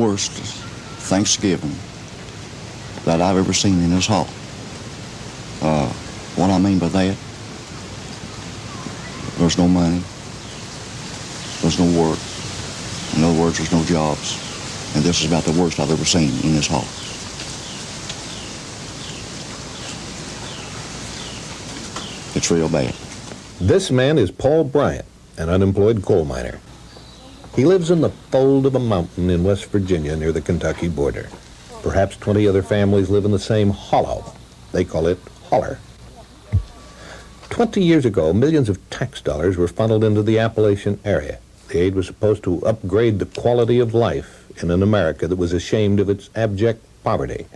worst Thanksgiving that I've ever seen in this hall. What I mean by that, there's no money, there's no work. In other words, there's no jobs. And this is about the worst I've ever seen in this hall. It's real bad. This man is Paul Bryant, an unemployed coal miner. He lives in the fold of a mountain in West Virginia near the Kentucky border. Perhaps 20 other families live in the same hollow. They call it holler. 20 years ago, millions of tax dollars were funneled into the Appalachian area. The aid was supposed to upgrade the quality of life in an America that was ashamed of its abject poverty.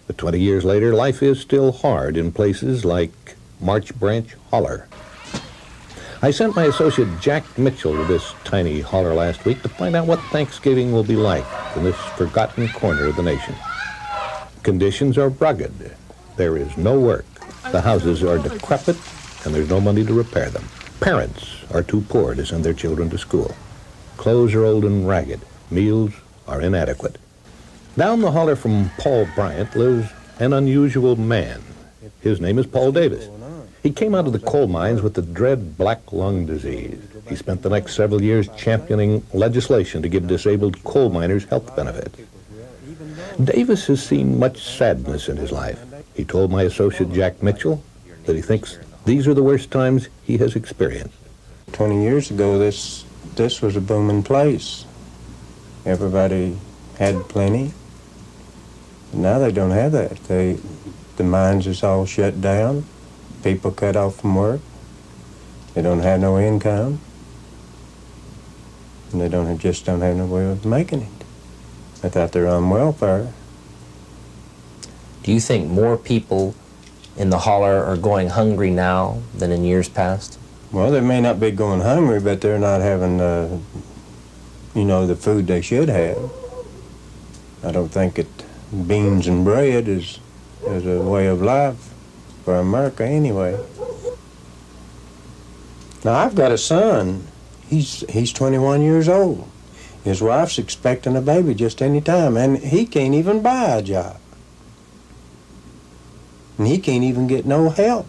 But 20 years later, life is still hard in places like March Branch Holler. I sent my associate Jack Mitchell to this tiny holler last week to find out what Thanksgiving will be like in this forgotten corner of the nation. Conditions are rugged. There is no work. The houses are decrepit, and there's no money to repair them. Parents are too poor to send their children to school. Clothes are old and ragged. Meals are inadequate. Down the holler from Paul Bryant lives an unusual man. His name is Paul Davis. He came out of the coal mines with the dread black lung disease. He spent the next several years championing legislation to give disabled coal miners health benefits. Davis has seen much sadness in his life. He told my associate Jack Mitchell that he thinks these are the worst times he has experienced. 20 years ago, this was a booming place. Everybody had plenty. Now they don't have that. The mines is all shut down. People cut off from work. They don't have no income. And they just don't have no way of making it. I thought they're on welfare. Do you think more people in the holler are going hungry now than in years past? Well, they may not be going hungry, but they're not having, the food they should have. I don't think beans and bread is a way of life for America anyway. Now, I've got a son. He's 21 years old. His wife's expecting a baby just any time, and he can't even buy a job. And he can't even get no help.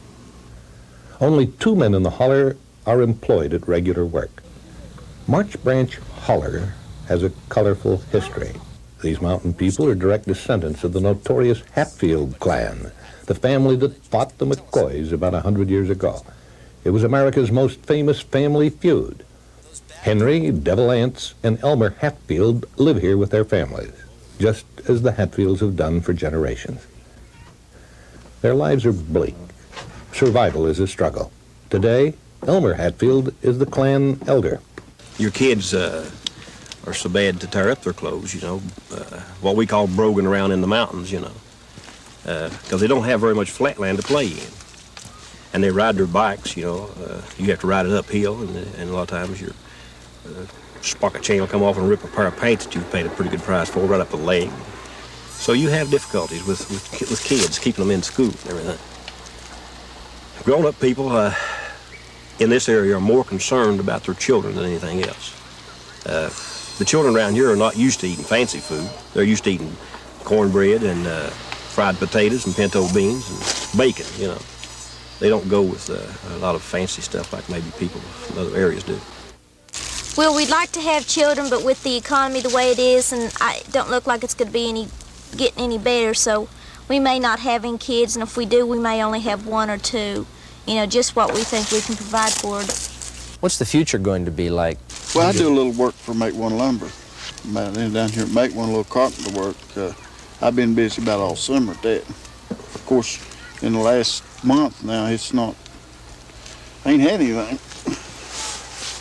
Only 2 men in the holler are employed at regular work. March Branch Holler has a colorful history. These mountain people are direct descendants of the notorious Hatfield clan, the family that fought the McCoys about 100 years ago. It was America's most famous family feud. Henry, Devil Anse, and Elmer Hatfield live here with their families, just as the Hatfields have done for generations. Their lives are bleak. Survival is a struggle. Today, Elmer Hatfield is the clan elder. Your kids are so bad to tear up their clothes, what we call brogan around in the mountains, because they don't have very much flat land to play in. And they ride their bikes, you have to ride it uphill, and a lot of times your sprocket chain will come off and rip a pair of pants that you've paid a pretty good price for right up the leg. So you have difficulties with kids, keeping them in school and everything. Grown-up people in this area are more concerned about their children than anything else. The children around here are not used to eating fancy food. They're used to eating cornbread and fried potatoes and pinto beans and bacon, They don't go with a lot of fancy stuff like maybe people from other areas do. Well, we'd like to have children, but with the economy the way it is, and I don't look like it's going to be getting any better, so we may not have any kids, and if we do, we may only have 1 or 2, just what we think we can provide for. What's the future going to be like? Well, I do a little work for Make One Lumber. Down here at Make One, a little carpenter work. I've been busy about all summer at that. Of course, in the last month now, I ain't had anything.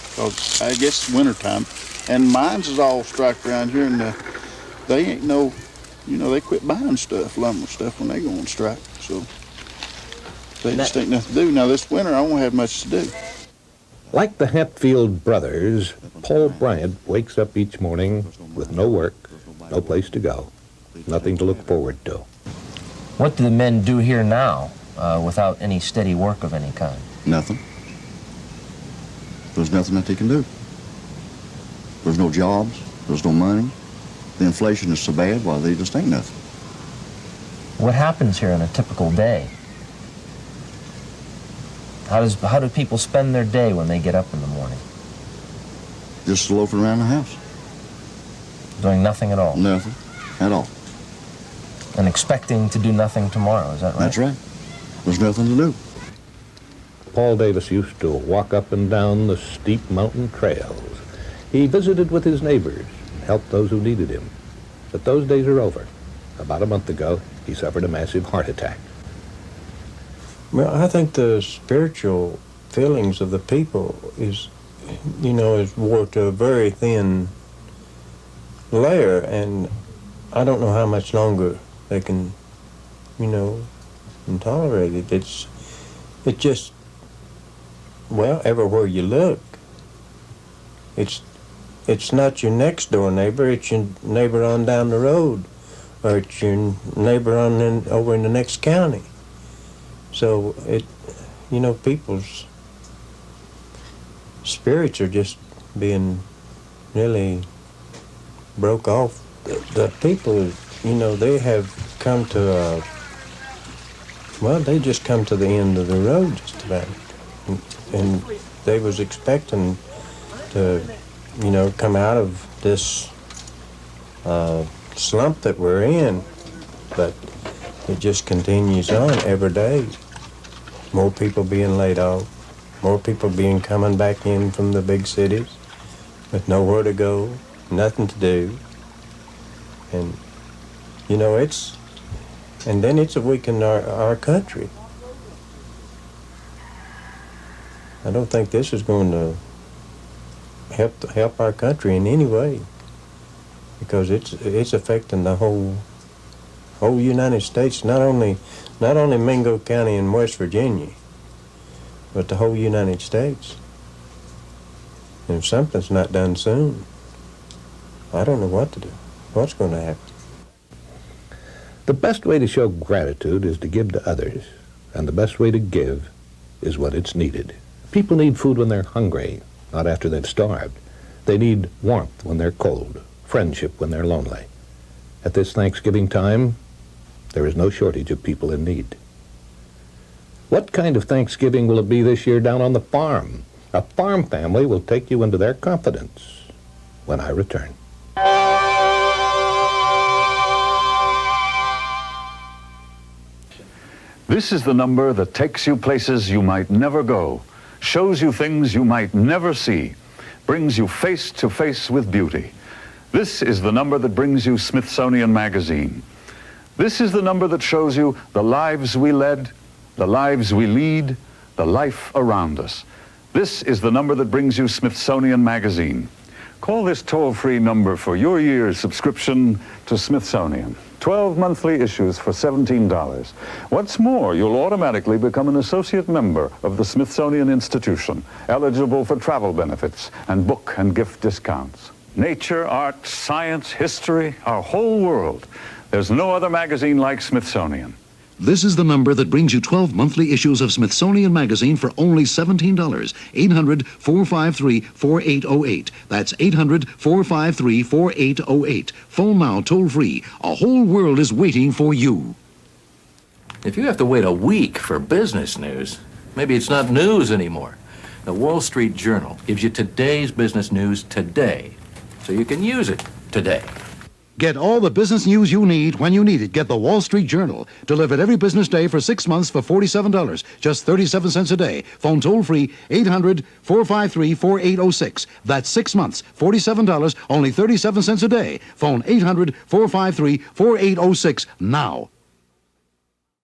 Because I guess it's wintertime. And mines is all striked around here, and they ain't they quit buying stuff, lumber stuff, when they go on strike. So they just ain't nothing to do. Now, this winter, I won't have much to do. Like the Hatfield brothers, Paul Bryant wakes up each morning with no work, no place to go, nothing to look forward to. What do the men do here now without any steady work of any kind? Nothing. There's nothing that they can do. There's no jobs, there's no money, The inflation is so bad, well, they just ain't nothing. What happens here on a typical day? How do people spend their day when they get up in the morning? Just loafing around the house. Doing nothing at all? Nothing at all. And expecting to do nothing tomorrow, is that right? That's right. There's nothing to do. Paul Davis used to walk up and down the steep mountain trails. He visited with his neighbors and helped those who needed him. But those days are over. About a month ago, he suffered a massive heart attack. Well, I think the spiritual feelings of the people is wore to a very thin layer, and I don't know how much longer they can, tolerate it. It just, well, everywhere you look, it's not your next door neighbor, it's your neighbor on down the road, or it's your neighbor over in the next county. So people's spirits are just being really broke off. The people, they have come to they just come to the end of the road just about. And they was expecting to, come out of this slump that we're in, but it just continues on every day. More people being laid off, more people coming back in from the big cities with nowhere to go, nothing to do. And, it's a weakened our country. I don't think this is going to help our country in any way, because it's affecting the whole United States, not only Mingo County in West Virginia, but the whole United States. And if something's not done soon, I don't know what to do. What's going to happen? The best way to show gratitude is to give to others, and the best way to give is when it's needed. People need food when they're hungry, not after they've starved. They need warmth when they're cold, friendship when they're lonely. At this Thanksgiving time, there is no shortage of people in need. What kind of Thanksgiving will it be this year down on the farm? A farm family will take you into their confidence when I return. This is the number that takes you places you might never go, shows you things you might never see, brings you face to face with beauty. This is the number that brings you Smithsonian Magazine. This is the number that shows you the lives we led, the lives we lead, the life around us. This is the number that brings you Smithsonian Magazine. Call this toll-free number for your year's subscription to Smithsonian. 12 monthly issues for $17. What's more, you'll automatically become an associate member of the Smithsonian Institution, eligible for travel benefits and book and gift discounts. Nature, art, science, history, our whole world. There's no other magazine like Smithsonian. This is the number that brings you 12 monthly issues of Smithsonian Magazine for only $17. 800-453-4808. That's 800-453-4808. Phone now, toll free. A whole world is waiting for you. If you have to wait a week for business news, maybe it's not news anymore. The Wall Street Journal gives you today's business news today, so you can use it today. Get all the business news you need when you need it. Get the Wall Street Journal. Delivered every business day for 6 months for $47. Just 37 cents a day. Phone toll free 800-453-4806. That's 6 months, $47, only 37 cents a day. Phone 800-453-4806 now.